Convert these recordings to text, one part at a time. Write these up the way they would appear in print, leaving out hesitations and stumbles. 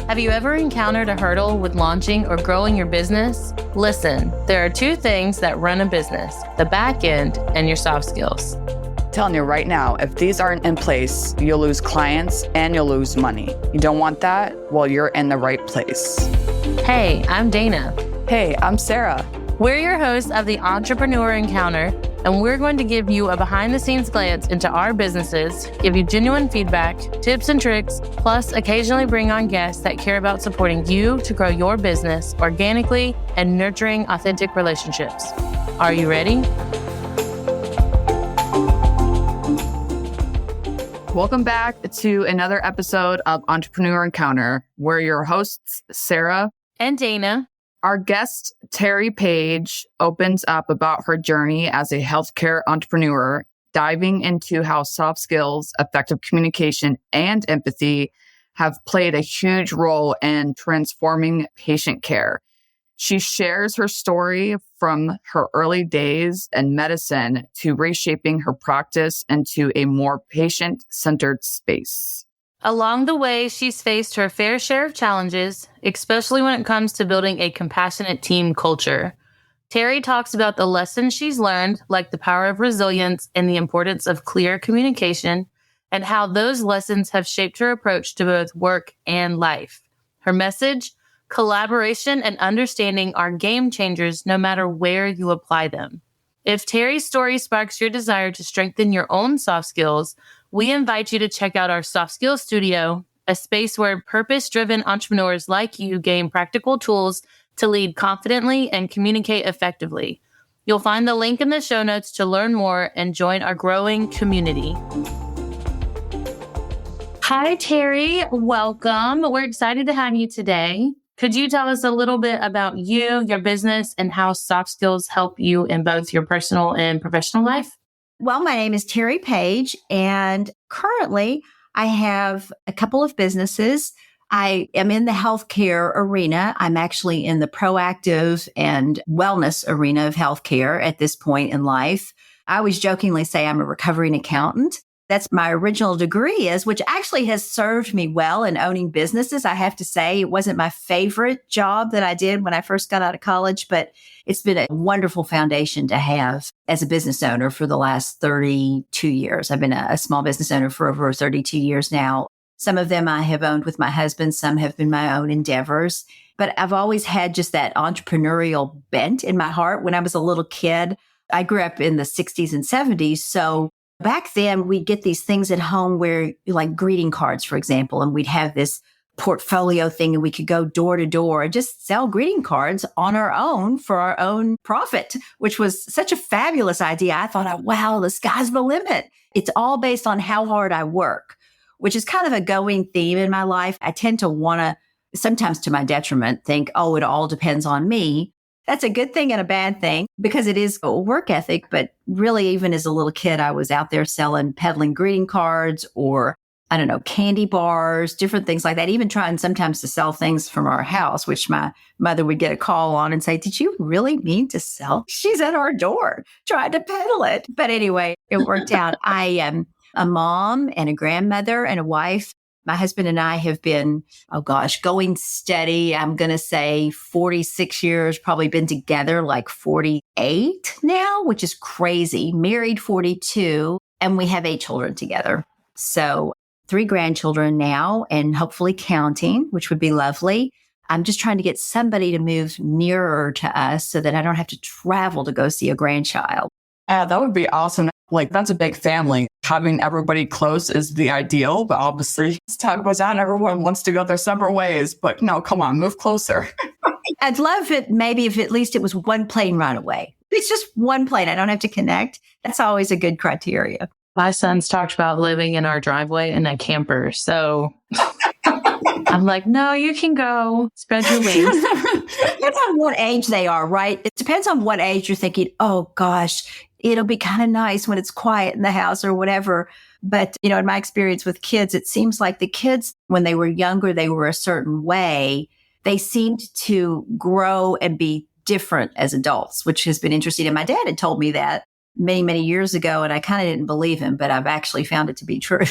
Have you ever encountered a hurdle with launching or growing your business? Listen, there are two things that run a business, the back end and your soft skills. Telling you right now, if these aren't in place, you'll lose clients and you'll lose money. You don't want that? Well, you're in the right place. Hey, I'm Dana. Hey, I'm Sarah. We're your hosts of the Entrepreneur Encounter, and we're going to give you a behind-the-scenes glance into our businesses, give you genuine feedback, tips and tricks, plus occasionally bring on guests that care about supporting you to grow your business organically and nurturing authentic relationships. Are you ready? Welcome back to another episode of Entrepreneur Encounter. We're your hosts, Sarah and Dana. Our guest, Terri Paige, opens up about her journey as a healthcare entrepreneur, diving into how soft skills, effective communication, and empathy have played a huge role in transforming patient care. She shares her story from her early days in medicine to reshaping her practice into a more patient-centered space. Along the way, she's faced her fair share of challenges, especially when it comes to building a compassionate team culture. Terri talks about the lessons she's learned, like the power of resilience and the importance of clear communication, and how those lessons have shaped her approach to both work and life. Her message: collaboration and understanding are game changers no matter where you apply them. If Terri's story sparks your desire to strengthen your own soft skills, we invite you to check out our Soft Skills Studio, a space where purpose-driven entrepreneurs like you gain practical tools to lead confidently and communicate effectively. You'll find the link in the show notes to learn more and join our growing community. Hi, Terri. Welcome. We're excited to have you today. Could you tell us a little bit about you, your business, and how soft skills help you in both your personal and professional life? Well, my name is Terri Paige, and currently I have a couple of businesses. I am in the healthcare arena. I'm actually in the proactive and wellness arena of healthcare at this point in life. I always jokingly say I'm a recovering accountant. That's my original degree which actually has served me well in owning businesses. I have to say it wasn't my favorite job that I did when I first got out of college, but it's been a wonderful foundation to have as a business owner for the last 32 years. I've been a small business owner for over 32 years now. Some of them I have owned with my husband. Some have been my own endeavors, but I've always had just that entrepreneurial bent in my heart. When I was a little kid, I grew up in the 60s and 70s. So back then, we'd get these things at home where, like greeting cards, for example, and we'd have this portfolio thing and we could go door to door and just sell greeting cards on our own for our own profit, which was such a fabulous idea. I thought, wow, the sky's the limit. It's all based on how hard I work, which is kind of a going theme in my life. I tend to want to, sometimes to my detriment, think, oh, it all depends on me. That's a good thing and a bad thing because it is a work ethic. But really, even as a little kid, I was out there peddling greeting cards or, I don't know, candy bars, different things like that, even trying sometimes to sell things from our house, which my mother would get a call on and say, did you really mean to sell? She's at our door trying to peddle it. But anyway, it worked out. I am a mom and a grandmother and a wife. My husband and I have been, going steady. I'm going to say 46 years, probably been together like 48 now, which is crazy. Married 42, and we have 8 children together. So 3 grandchildren now, and hopefully counting, which would be lovely. I'm just trying to get somebody to move nearer to us so that I don't have to travel to go see a grandchild. That would be awesome. Like, that's a big family. Having everybody close is the ideal, but obviously as time goes on, everyone wants to go their separate ways. But no, come on, move closer. I'd love it maybe if at least it was one plane ride away. It's just one plane. I don't have to connect. That's always a good criteria. My son's talked about living in our driveway in a camper. So I'm like, no, you can go spread your wings. Depends on what age they are, right? It depends on what age you're thinking, oh gosh, it'll be kind of nice when it's quiet in the house or whatever. But, in my experience with kids, it seems like the kids, when they were younger, they were a certain way. They seemed to grow and be different as adults, which has been interesting. And my dad had told me that many, many years ago, and I kind of didn't believe him, but I've actually found it to be true.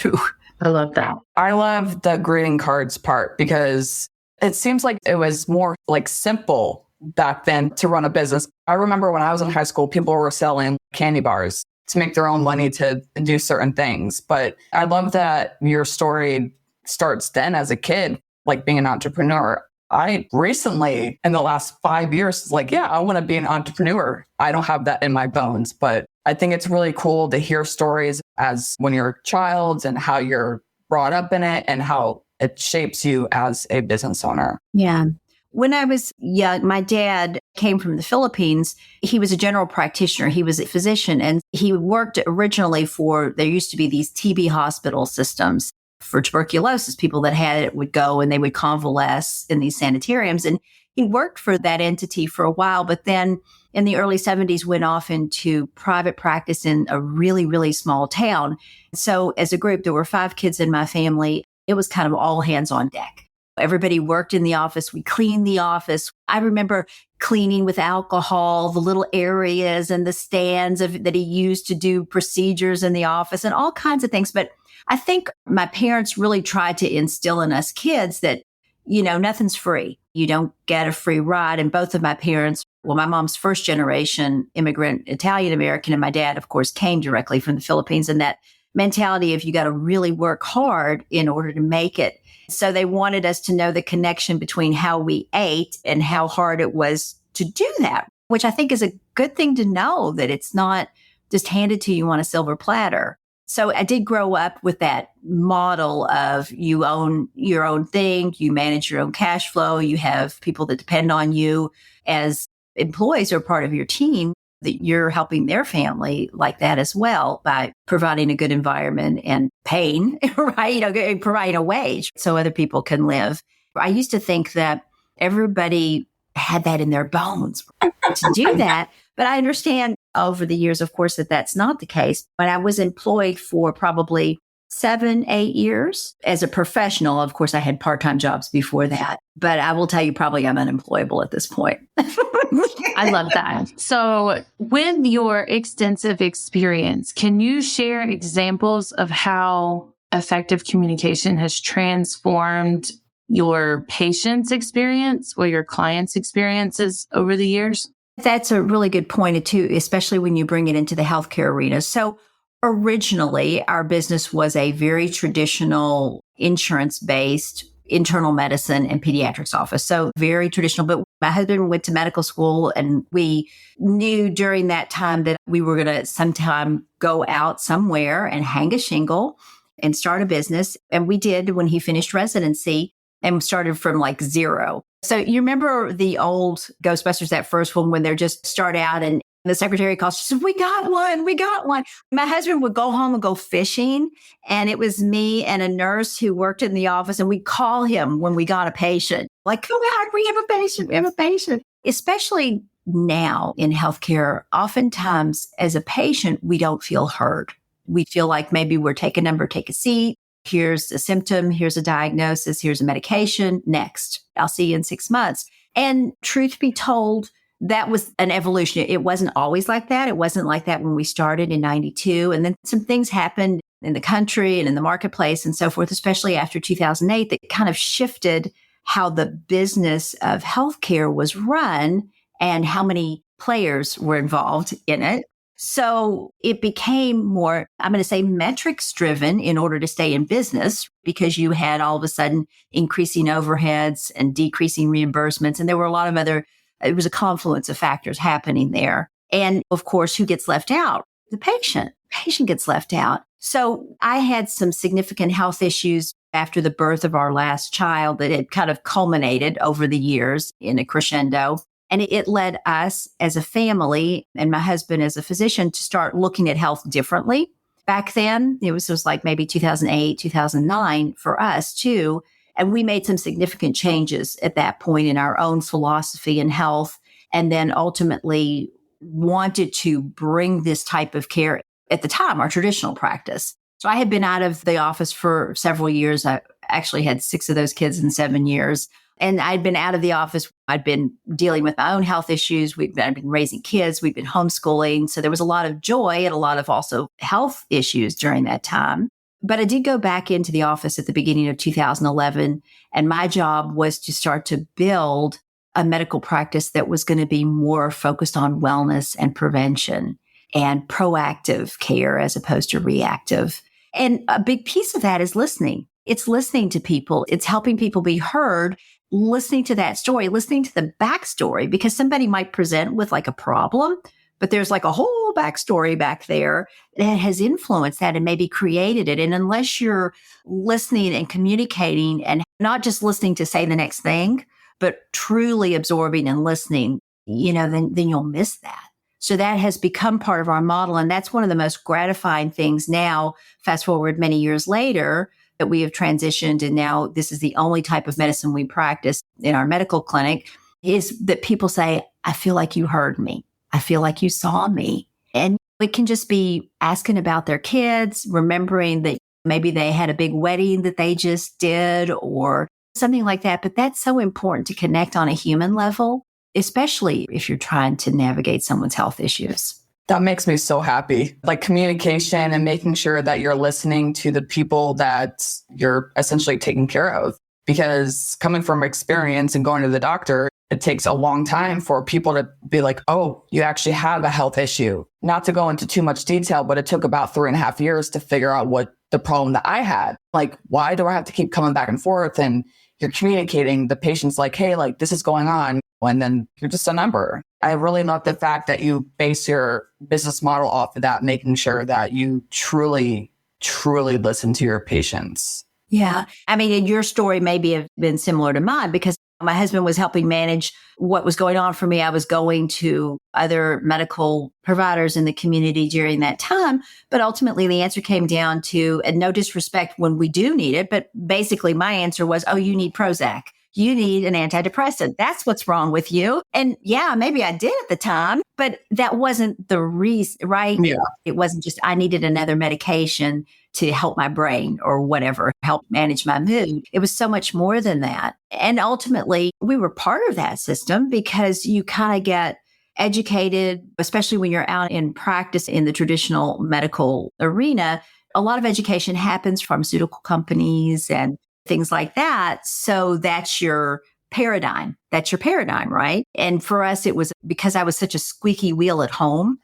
I love that. I love the greeting cards part because It seems like it was more like simple back then to run a business. I remember when I was in high school, people were selling candy bars to make their own money to do certain things. But I love that your story starts then as a kid, like being an entrepreneur. I recently, in the last 5 years, is like, yeah, I want to be an entrepreneur. I don't have that in my bones, but I think it's really cool to hear stories as when you're a child and how you're brought up in it and how it shapes you as a business owner. Yeah. When I was young, my dad came from the Philippines. He was a general practitioner. He was a physician, and he worked originally there used to be these TB hospital systems for tuberculosis. People that had it would go and they would convalesce in these sanitariums. And he worked for that entity for a while, but then in the early 70s went off into private practice in a really, really small town. So as a group, there were 5 kids in my family. It was kind of all hands on deck. Everybody worked in the office. We cleaned the office. I remember cleaning with alcohol, the little areas and the stands that he used to do procedures in the office and all kinds of things. But I think my parents really tried to instill in us kids that, nothing's free. You don't get a free ride. And both of my parents, my mom's first generation immigrant Italian American, and my dad, of course, came directly from the Philippines. And that mentality of you got to really work hard in order to make it. So they wanted us to know the connection between how we ate and how hard it was to do that, which I think is a good thing to know, that it's not just handed to you on a silver platter. So I did grow up with that model of you own your own thing, you manage your own cash flow, you have people that depend on you as employees or part of your team, that you're helping their family like that as well by providing a good environment and paying, right? Providing a wage so other people can live. I used to think that everybody had that in their bones to do that. But I understand over the years, of course, that that's not the case. But I was employed for probably 7, 8 years as a professional. Of course, I had part-time jobs before that. But I will tell you, probably I'm unemployable at this point. I love that. So with your extensive experience, can you share examples of how effective communication has transformed your patient's experience or your client's experiences over the years? That's a really good point, too, especially when you bring it into the healthcare arena. So originally, our business was a very traditional insurance-based internal medicine and pediatrics office. So very traditional. But my husband went to medical school, and we knew during that time that we were going to sometime go out somewhere and hang a shingle and start a business. And we did when he finished residency and started from like zero. So you remember the old Ghostbusters, that first one, when they're just start out and the secretary calls, she said, we got one. My husband would go home and go fishing. And it was me and a nurse who worked in the office. And we'd call him when we got a patient, like, come out, we have a patient. Especially now in healthcare, oftentimes as a patient, we don't feel heard. We feel like maybe we're take a number, take a seat. Here's a symptom. Here's a diagnosis. Here's a medication. Next, I'll see you in 6 months. And truth be told, that was an evolution. It wasn't always like that. It wasn't like that when we started in 92. And then some things happened in the country and in the marketplace and so forth, especially after 2008, that kind of shifted how the business of healthcare was run and how many players were involved in it. So it became more, I'm going to say, metrics driven in order to stay in business, because you had all of a sudden increasing overheads and decreasing reimbursements. And there were a lot of it was a confluence of factors happening there. And of course, who gets left out? The patient. Patient gets left out. So I had some significant health issues after the birth of our last child that had kind of culminated over the years in a crescendo. And it led us as a family and my husband as a physician to start looking at health differently. Back then, it was like maybe 2008, 2009 for us too. And we made some significant changes at that point in our own philosophy in health, and then ultimately wanted to bring this type of care at the time, our traditional practice. So I had been out of the office for several years. I actually had 6 of those kids in 7 years. And I'd been out of the office. I'd been dealing with my own health issues. I'd been raising kids. We'd been homeschooling. So there was a lot of joy and a lot of also health issues during that time. But I did go back into the office at the beginning of 2011, and my job was to start to build a medical practice that was going to be more focused on wellness and prevention and proactive care as opposed to reactive. And a big piece of that is listening. It's listening to people. It's helping people be heard, listening to that story, listening to the backstory, because somebody might present with like a problem, but there's like a whole backstory back there that has influenced that and maybe created it. And unless you're listening and communicating and not just listening to say the next thing, but truly absorbing and listening, then you'll miss that. So that has become part of our model. And that's one of the most gratifying things now, fast forward many years later, that we have transitioned. And now this is the only type of medicine we practice in our medical clinic, is that people say, I feel like you heard me. I feel like you saw me. And it can just be asking about their kids, remembering that maybe they had a big wedding that they just did or something like that. But that's so important to connect on a human level, especially if you're trying to navigate someone's health issues. That makes me so happy. Like communication and making sure that you're listening to the people that you're essentially taking care of. Because coming from experience and going to the doctor, it takes a long time for people to be like, oh, you actually have a health issue. Not to go into too much detail, but it took about 3.5 years to figure out what the problem that I had. Like, why do I have to keep coming back and forth? And you're communicating, the patient's like, hey, like this is going on. And then you're just a number. I really love the fact that you base your business model off of that, making sure that you truly, truly listen to your patients. Yeah. I mean, and your story maybe have been similar to mine because my husband was helping manage what was going on for me. I was going to other medical providers in the community during that time. But ultimately, the answer came down to, and no disrespect when we do need it, but basically my answer was, oh, you need Prozac. You need an antidepressant. That's what's wrong with you. And yeah, maybe I did at the time, but that wasn't the reason, right? Yeah. It wasn't just I needed another medication to help my brain or whatever, help manage my mood. It was so much more than that. And ultimately, we were part of that system because you kind of get educated, especially when you're out in practice in the traditional medical arena. A lot of education happens from pharmaceutical companies and things like that. So that's your paradigm. That's your paradigm, right? And for us, it was because I was such a squeaky wheel at home.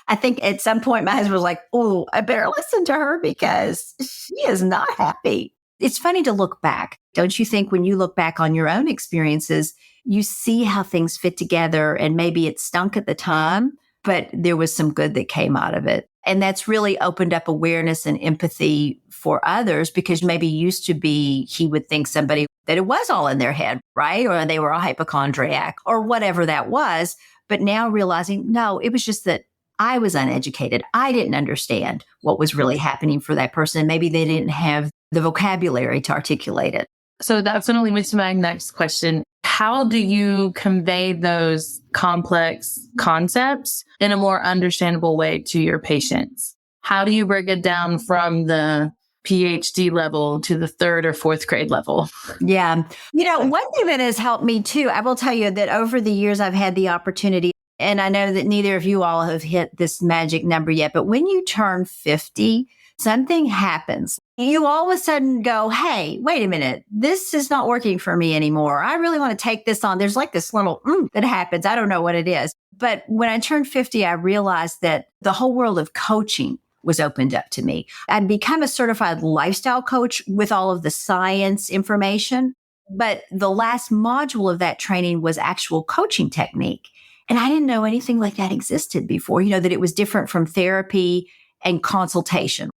I think at some point my husband was like, oh, I better listen to her because she is not happy. It's funny to look back. Don't you think when you look back on your own experiences, you see how things fit together and maybe it stunk at the time, but there was some good that came out of it. And that's really opened up awareness and empathy for others because maybe used to be, he would think somebody that it was all in their head, right? Or they were a hypochondriac or whatever that was. But now realizing, no, it was just that I was uneducated. I didn't understand what was really happening for that person. Maybe they didn't have the vocabulary to articulate it. So that's going to lead me to my next question. How do you convey those complex concepts in a more understandable way to your patients? How do you break it down from the PhD level to the 3rd or 4th grade level? Yeah. One thing that has helped me too, I will tell you that over the years, I've had the opportunity, and I know that neither of you all have hit this magic number yet, but when you turn 50, something happens. You all of a sudden go, hey, wait a minute, this is not working for me anymore. I really want to take this on. There's like this little that happens. I don't know what it is. But when I turned 50, I realized that the whole world of coaching was opened up to me. I'd become a certified lifestyle coach with all of the science information. But the last module of that training was actual coaching technique. And I didn't know anything like that existed before, that it was different from therapy and consultation.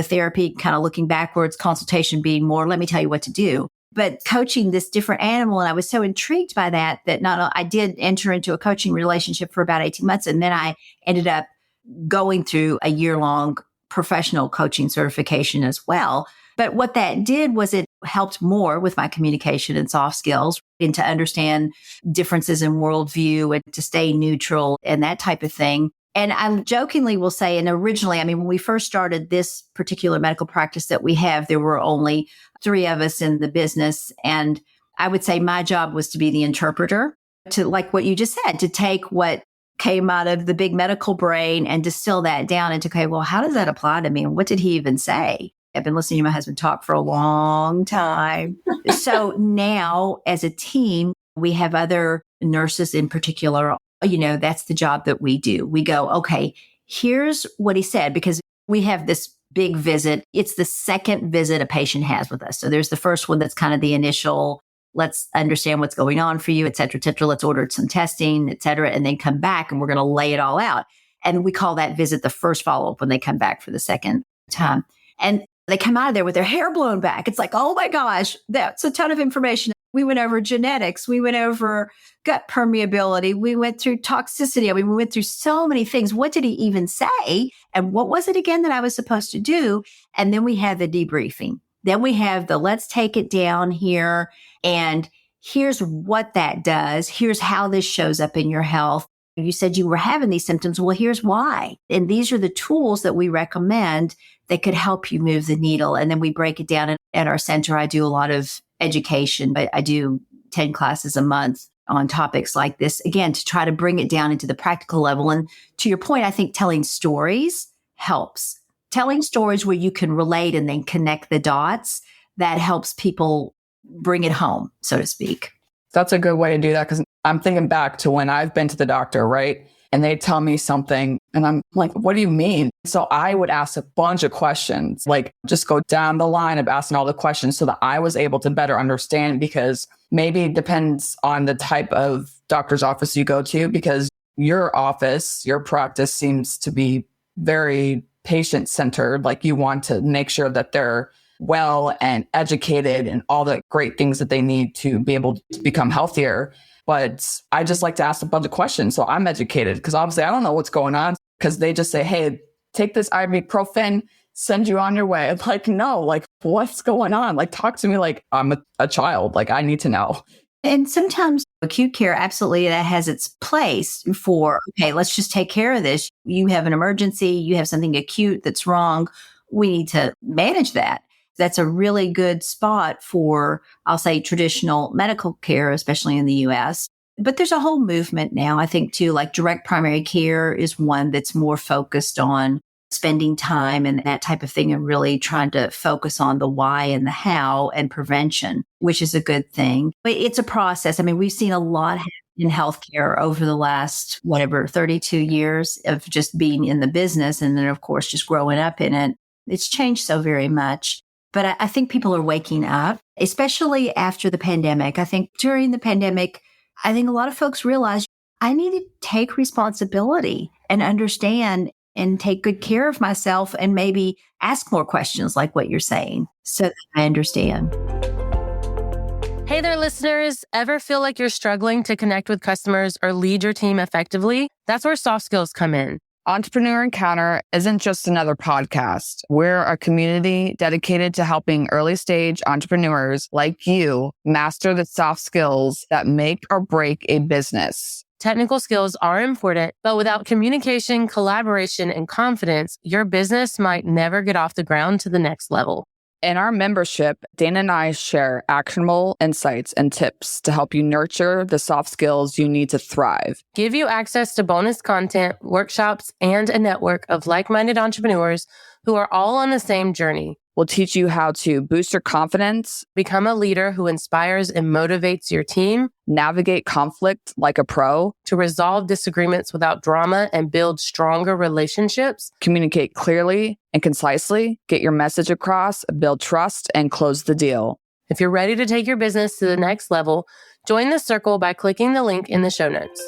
Therapy kind of looking backwards, consultation being more, let me tell you what to do. But coaching this different animal. And I was so intrigued by that I did enter into a coaching relationship for about 18 months. And then I ended up going through a year-long professional coaching certification as well. But what that did was it helped more with my communication and soft skills and to understand differences in worldview and to stay neutral and that type of thing. And I jokingly will say, and originally, when we first started this particular medical practice that we have, there were only 3 of us in the business. And I would say my job was to be the interpreter, to like what you just said, to take what came out of the big medical brain and distill that down into, okay, well, how does that apply to me? And what did he even say? I've been listening to my husband talk for a long time. So now as a team, we have other nurses in particular, that's the job that we do. We go, okay, here's what he said, because we have this big visit. It's the second visit a patient has with us. So there's the first one that's kind of the initial, let's understand what's going on for you, et cetera, et cetera. Let's order some testing, et cetera, and then come back and we're going to lay it all out. And we call that visit the first follow-up when they come back for the second time. And they come out of there with their hair blown back. It's like, oh my gosh, that's a ton of information. We went over genetics. We went over gut permeability. We went through toxicity. I mean, we went through so many things. What did he even say? And what was it again that I was supposed to do? And then we had the debriefing. Then we have the let's take it down here. And here's what that does. Here's how this shows up in your health. You said you were having these symptoms. Well, here's why. And these are the tools that we recommend that could help you move the needle. And then we break it down at our center. I do a lot of education, but I do 10 classes a month on topics like this, again, to try to bring it down into the practical level. And to your point, I think telling stories helps. Telling stories where you can relate and then connect the dots, that helps people bring it home, so to speak. That's a good way to do that, because I'm thinking back to when I've been to the doctor, right? And they tell me something and I'm like, what do you mean? So I would ask a bunch of questions, like just go down the line of asking all the questions so that I was able to better understand, because maybe it depends on the type of doctor's office you go to, because your office, your practice seems to be very patient centered. Like you want to make sure that they're well and educated and all the great things that they need to be able to become healthier. But I just like to ask a bunch of questions. So I'm educated, because obviously I don't know what's going on, because they just say, hey, take this ibuprofen, send you on your way. I'm like, no, like what's going on? Like talk to me like I'm a child. Like I need to know. And sometimes acute care, absolutely, that has its place for, okay, let's just take care of this. You have an emergency, you have something acute that's wrong. We need to manage that. That's a really good spot for, I'll say, traditional medical care, especially in the US. But there's a whole movement now, I think, too, like direct primary care is one that's more focused on spending time and that type of thing, and really trying to focus on the why and the how and prevention, which is a good thing. But it's a process. I mean, we've seen a lot happen in healthcare over the last, 32 years of just being in the business. And then, of course, just growing up in it. It's changed so very much. But I think people are waking up, especially after the pandemic. I think during the pandemic, I think a lot of folks realized I need to take responsibility and understand and take good care of myself, and maybe ask more questions like what you're saying, so that I understand. Hey there, listeners. Ever feel like you're struggling to connect with customers or lead your team effectively? That's where soft skills come in. Entrepreneur Encounter isn't just another podcast. We're a community dedicated to helping early stage entrepreneurs like you master the soft skills that make or break a business. Technical skills are important, but without communication, collaboration, and confidence, your business might never get off the ground to the next level. In our membership, Dana and I share actionable insights and tips to help you nurture the soft skills you need to thrive. Give you access to bonus content, workshops, and a network of like-minded entrepreneurs who are all on the same journey. We'll teach you how to boost your confidence, become a leader who inspires and motivates your team, navigate conflict like a pro, to resolve disagreements without drama and build stronger relationships, communicate clearly and concisely, get your message across, build trust, and close the deal. If you're ready to take your business to the next level, join the circle by clicking the link in the show notes.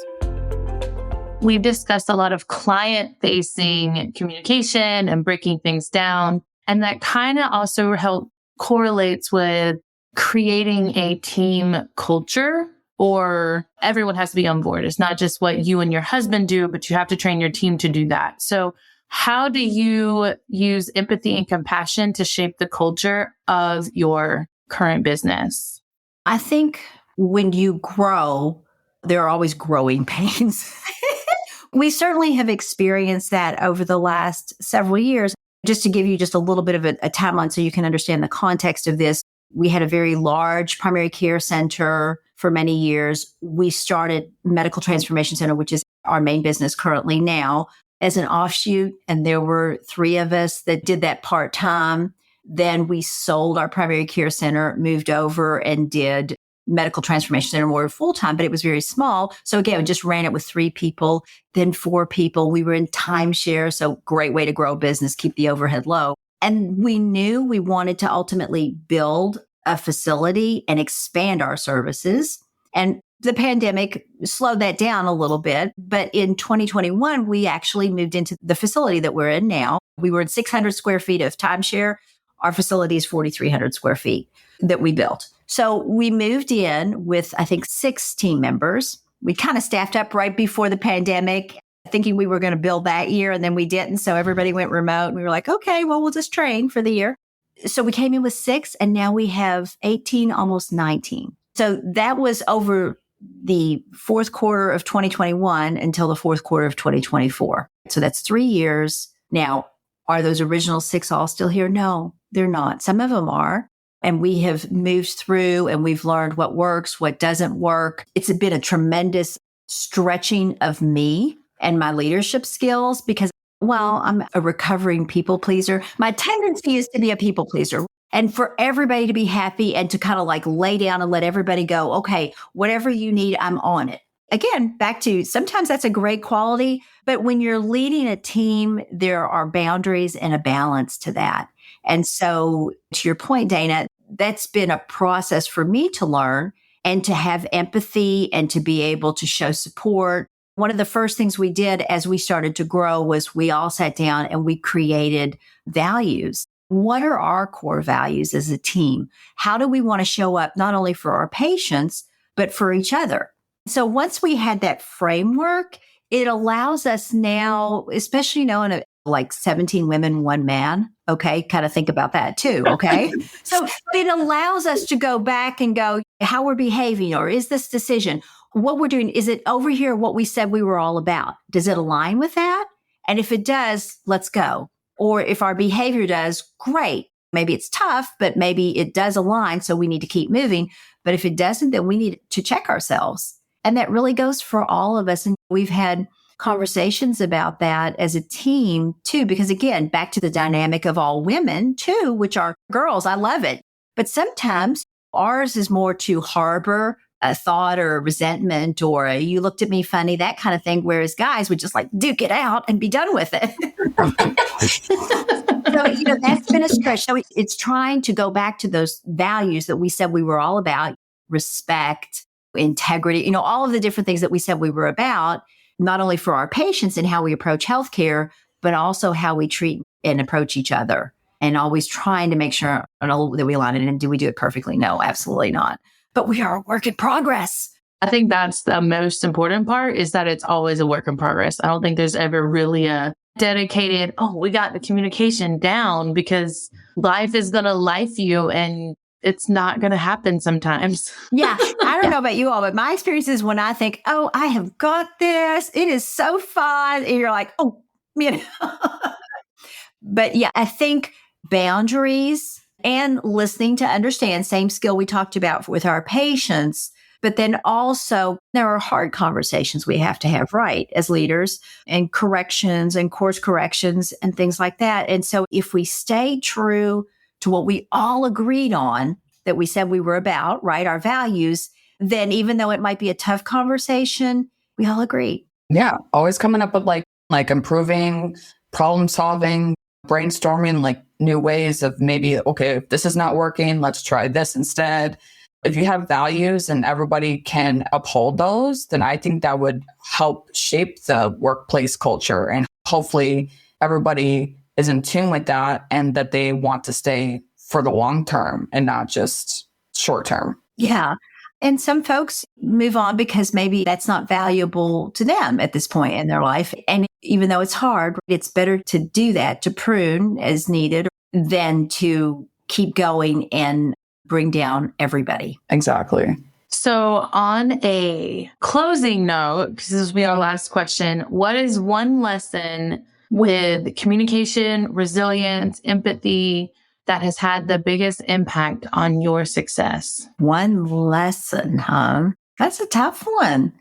We've discussed a lot of client-facing communication and breaking things down. And that kind of also correlates with creating a team culture, or everyone has to be on board. It's not just what you and your husband do, but you have to train your team to do that. So how do you use empathy and compassion to shape the culture of your current business? I think when you grow, there are always growing pains. We certainly have experienced that over the last several years. Just to give you just a little bit of a timeline so you can understand the context of this, we had a very large primary care center for many years. We started Medical Transformation Center, which is our main business currently now, as an offshoot. And there were 3 of us that did that part-time. Then we sold our primary care center, moved over and did medical transformation center more full-time, but it was very small. So again, we just ran it with 3 people, then 4 people. We were in timeshare. So great way to grow a business, keep the overhead low. And we knew we wanted to ultimately build a facility and expand our services. And the pandemic slowed that down a little bit. But in 2021, we actually moved into the facility that we're in now. We were in 600 square feet of timeshare. Our facility is 4,300 square feet that we built. So we moved in with, I think, 6 team members. We kind of staffed up right before the pandemic, thinking we were going to build that year, and then we didn't. So everybody went remote. And we were like, okay, well, we'll just train for the year. So we came in with 6, and now we have 18, almost 19. So that was over the fourth quarter of 2021 until the fourth quarter of 2024. So that's 3 years. Now, are those original 6 all still here? No, they're not. Some of them are. And we have moved through and we've learned what works, what doesn't work. It's been a tremendous stretching of me and my leadership skills because, well, I'm a recovering people pleaser. My tendency is to be a people pleaser and for everybody to be happy and to kind of like lay down and let everybody go, okay, whatever you need, I'm on it. Again, back to sometimes that's a great quality, but when you're leading a team, there are boundaries and a balance to that. And so to your point, Dana, that's been a process for me to learn and to have empathy and to be able to show support. One of the first things we did as we started to grow was we all sat down and we created values. What are our core values as a team? How do we want to show up not only for our patients, but for each other? So once we had that framework, it allows us now, especially knowing like 17 women, 1 man. Okay. Kind of think about that too. Okay. So it allows us to go back and go how we're behaving, or is this decision, what we're doing, is it over here what we said we were all about? Does it align with that? And if it does, let's go. Or if our behavior does, great. Maybe it's tough, but maybe it does align. So we need to keep moving. But if it doesn't, then we need to check ourselves. And that really goes for all of us. And we've had conversations about that as a team too, because again, back to the dynamic of all women too, which are girls. I love it. But sometimes ours is more to harbor a thought or a resentment or you looked at me funny, that kind of thing. Whereas guys would just like duke it out and be done with it. So, that's been a stretch. So it's trying to go back to those values that we said we were all about: respect, integrity, all of the different things that we said we were about, not only for our patients and how we approach healthcare, but also how we treat and approach each other, and always trying to make sure that we align it. And do we do it perfectly? No, absolutely not. But we are a work in progress. I think that's the most important part, is that it's always a work in progress. I don't think there's ever really a dedicated, we got the communication down, because life is going to life you and it's not going to happen sometimes. Yeah. I don't know about you all, but my experience is when I think, I have got this, it is so fun. And you're like, But yeah, I think boundaries and listening to understand, same skill we talked about with our patients. But then also there are hard conversations we have to have, right, as leaders, and corrections and course corrections and things like that. And so if we stay true to what we all agreed on, that we said we were about, right, our values, then even though it might be a tough conversation, we all agree. Yeah. Always coming up with like improving, problem solving, brainstorming, like new ways of maybe, okay, if this is not working, let's try this instead. If you have values and everybody can uphold those, then I think that would help shape the workplace culture. And hopefully everybody is in tune with that and that they want to stay for the long term and not just short term. Yeah. And some folks move on because maybe that's not valuable to them at this point in their life. And even though it's hard, it's better to do that, to prune as needed, than to keep going and bring down everybody. Exactly. So on a closing note, because this will be our last question, what is one lesson with communication, resilience, empathy that has had the biggest impact on your success? One lesson, huh? That's a tough one.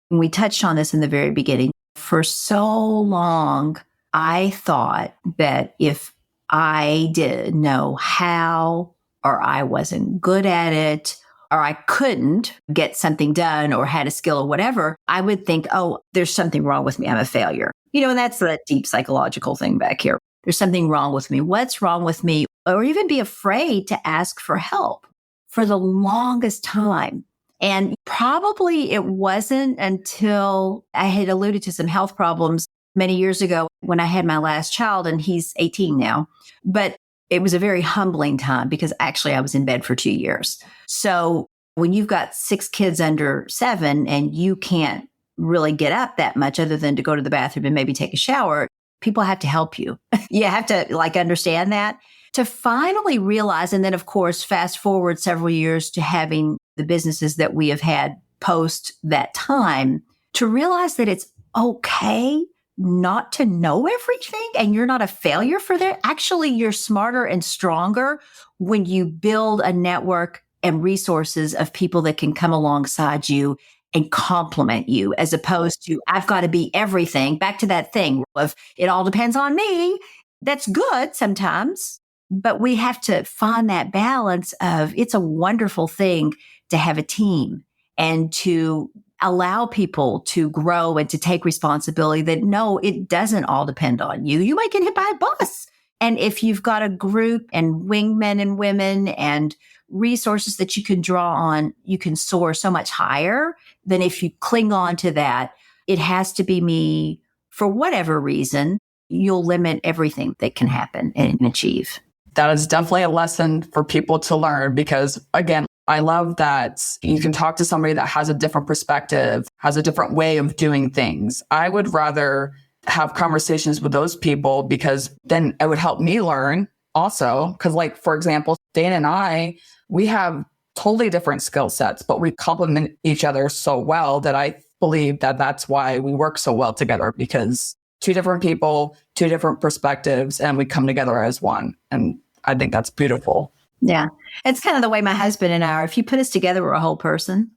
We touched on this in the very beginning. For so long, I thought that if I didn't know how, or I wasn't good at it, or I couldn't get something done or had a skill or whatever, I would think, oh, there's something wrong with me. I'm a failure. And that's that deep psychological thing back here. There's something wrong with me. What's wrong with me? Or even be afraid to ask for help for the longest time. And probably it wasn't until I had alluded to some health problems many years ago when I had my last child, and he's 18 now. But it was a very humbling time because actually I was in bed for 2 years. So when you've got 6 kids under 7 and you can't really get up that much other than to go to the bathroom and maybe take a shower, people have to help you. You have to understand that to finally realize. And then of course, fast forward several years to having the businesses that we have had post that time, to realize that it's okay not to know everything and you're not a failure for that. Actually, you're smarter and stronger when you build a network and resources of people that can come alongside you and complement you, as opposed to I've got to be everything. Back to that thing of it all depends on me. That's good sometimes, but we have to find that balance of it's a wonderful thing to have a team and to allow people to grow and to take responsibility, that no, it doesn't all depend on you. You might get hit by a bus. And if you've got a group and wingmen and women and resources that you can draw on, you can soar so much higher than if you cling on to that. It has to be me for whatever reason. You'll limit everything that can happen and achieve. That is definitely a lesson for people to learn because, again, I love that you can talk to somebody that has a different perspective, has a different way of doing things. I would rather have conversations with those people because then it would help me learn also. Because for example, Dana and I, we have totally different skill sets, but we complement each other so well that I believe that that's why we work so well together, because 2 different people, 2 different perspectives, and we come together as one. And I think that's beautiful. Yeah. It's kind of the way my husband and I are. If you put us together, we're a whole person.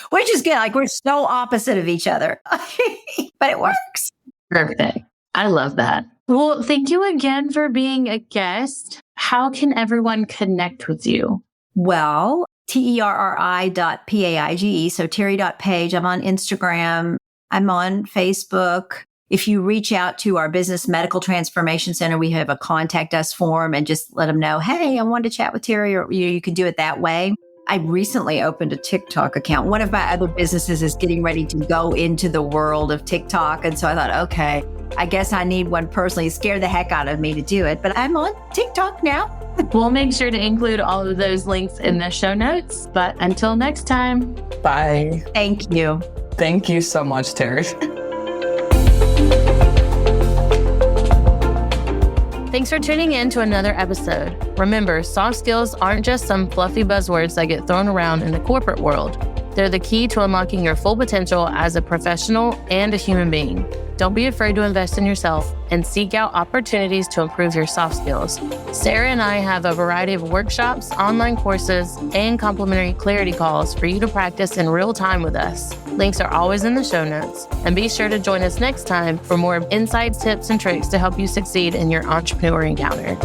Which is good. We're so opposite of each other, but it works. Perfect. I love that. Well, thank you again for being a guest. How can everyone connect with you? Well, terri.paige. So Terri.Paige. I'm on Instagram. I'm on Facebook. If you reach out to our Business Medical Transformation Center, we have a contact us form and just let them know, hey, I wanted to chat with Terri, or you can do it that way. I recently opened a TikTok account. One of my other businesses is getting ready to go into the world of TikTok. And so I thought, okay, I guess I need one personally. It scared the heck out of me to do it, but I'm on TikTok now. We'll make sure to include all of those links in the show notes. But until next time. Bye. Thank you. Thank you so much, Terri. Thanks for tuning in to another episode. Remember, soft skills aren't just some fluffy buzzwords that get thrown around in the corporate world. They're the key to unlocking your full potential as a professional and a human being. Don't be afraid to invest in yourself and seek out opportunities to improve your soft skills. Sarah and I have a variety of workshops, online courses, and complimentary clarity calls for you to practice in real time with us. Links are always in the show notes. And be sure to join us next time for more insights, tips, and tricks to help you succeed in your entrepreneur encounter.